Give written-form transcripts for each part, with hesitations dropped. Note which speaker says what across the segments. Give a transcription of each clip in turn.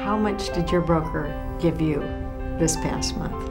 Speaker 1: How much did your broker give you this past month?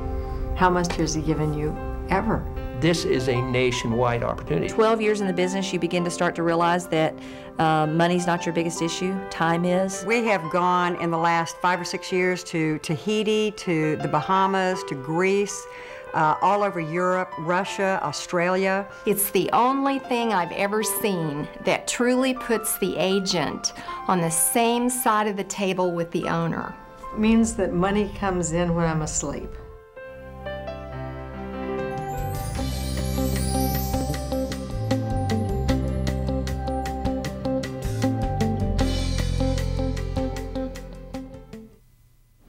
Speaker 1: How much has he given you ever?
Speaker 2: This is a nationwide opportunity.
Speaker 3: 12 years in the business, you begin to start to realize that money's not your biggest issue, time is.
Speaker 4: We have gone in the last 5 or 6 years to Tahiti, to the Bahamas, to Greece, all over Europe, Russia, Australia.
Speaker 5: It's the only thing I've ever seen that truly puts the agent on the same side of the table with the owner.
Speaker 1: It means that money comes in when I'm asleep.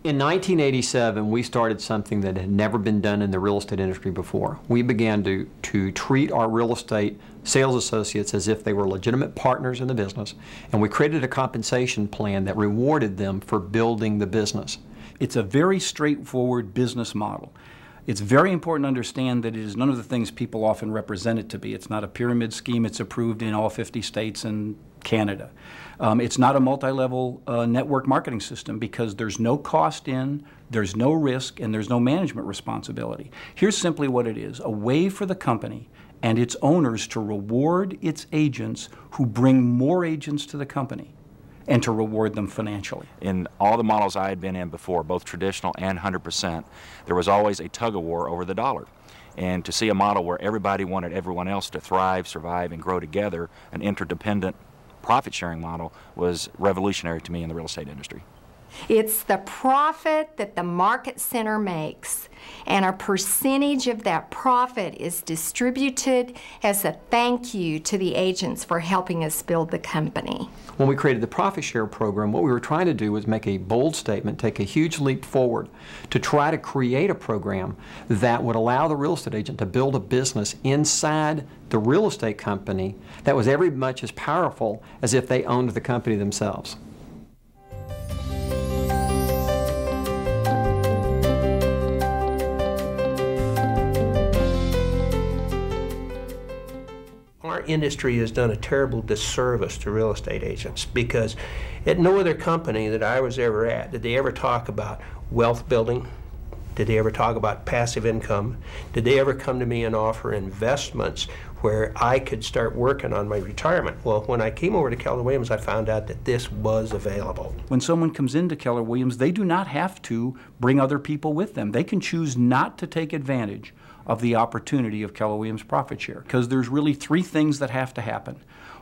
Speaker 6: In 1987, we started something that had never been done in the real estate industry before. We began to treat our real estate sales associates as if they were legitimate partners in the business, and we created a compensation plan that rewarded them for building the business.
Speaker 7: It's a very straightforward business model. It's very important to understand that it is none of the things people often represent it to be. It's not a pyramid scheme. It's approved in all 50 states and Canada. It's not a multi-level network marketing system because there's no cost in, there's no risk, and there's no management responsibility. Here's simply what it is: a way for the company and its owners to reward its agents who bring more agents to the company, and to reward them financially.
Speaker 8: In all the models I had been in before, both traditional and 100%, there was always a tug-of-war over the dollar. And to see a model where everybody wanted everyone else to thrive, survive, and grow together, an interdependent profit-sharing model, was revolutionary to me in the real estate industry.
Speaker 5: It's the profit that the market center makes, and a percentage of that profit is distributed as a thank you to the agents for helping us build the company.
Speaker 6: When we created the profit share program, what we were trying to do was make a bold statement, take a huge leap forward to try to create a program that would allow the real estate agent to build a business inside the real estate company that was every much as powerful as if they owned the company themselves.
Speaker 2: Our industry has done a terrible disservice to real estate agents because at no other company that I was ever at did they ever talk about wealth building. Did they ever talk about passive income? Did they ever come to me and offer investments where I could start working on my retirement? Well, when I came over to Keller Williams, I found out that this was available.
Speaker 7: When someone comes into Keller Williams, they do not have to bring other people with them. They can choose not to take advantage of the opportunity of Keller Williams Profit Share, because there's really 3 things that have to happen.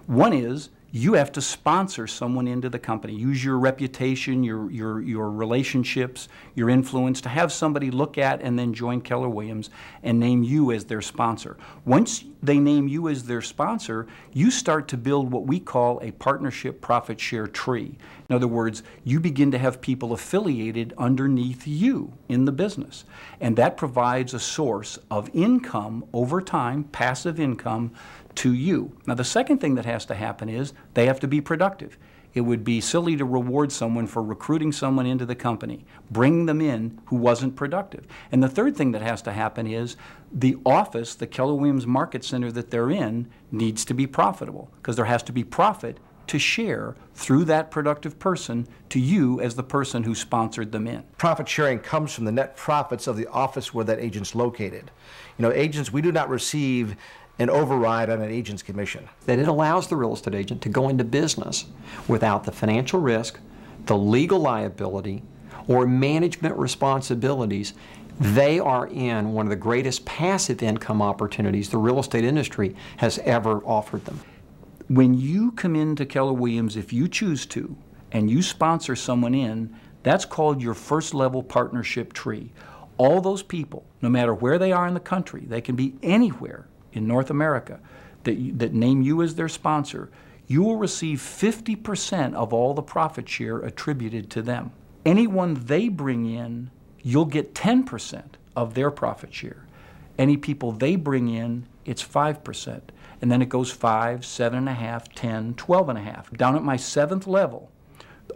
Speaker 7: One is you have to sponsor someone into the company. Use your reputation, your relationships, your influence to have somebody look at and then join Keller Williams and name you as their sponsor. Once they name you as their sponsor, you start to build what we call a partnership profit share tree. In other words, you begin to have people affiliated underneath you in the business. And that provides a source of income over time, passive income, to you. Now, the second thing that has to happen is they have to be productive. It would be silly to reward someone for recruiting someone into the company, bring them in who wasn't productive. And the third thing that has to happen is the office, the Keller Williams Market Center that they're in, needs to be profitable, because there has to be profit to share through that productive person to you as the person who sponsored them in.
Speaker 9: Profit sharing comes from the net profits of the office where that agent's located. You know, agents, we do not receive an override on an agent's commission.
Speaker 6: That it allows the real estate agent to go into business without the financial risk, the legal liability, or management responsibilities. They are in one of the greatest passive income opportunities the real estate industry has ever offered them.
Speaker 7: When you come into Keller Williams, if you choose to, and you sponsor someone in, that's called your first level partnership tree. All those people, no matter where they are in the country, they can be anywhere in North America, that name you as their sponsor, you will receive 50% of all the profit share attributed to them. Anyone they bring in, you'll get 10% of their profit share. Any people they bring in, it's 5%. And then it goes 5, 7.5, 10, 12.5. Down at my 7th level,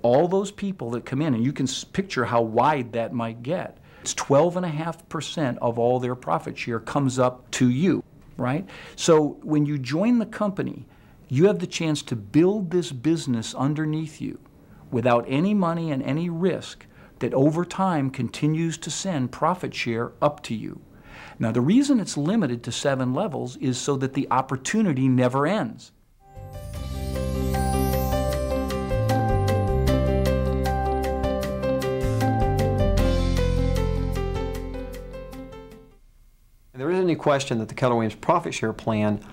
Speaker 7: all those people that come in, and you can picture how wide that might get, it's 12.5% of all their profit share comes up to you. Right? So when you join the company, you have the chance to build this business underneath you without any money and any risk that over time continues to send profit share up to you. Now, the reason it's limited to 7 levels is so that the opportunity never ends.
Speaker 6: There isn't any question that the Keller Williams profit share plan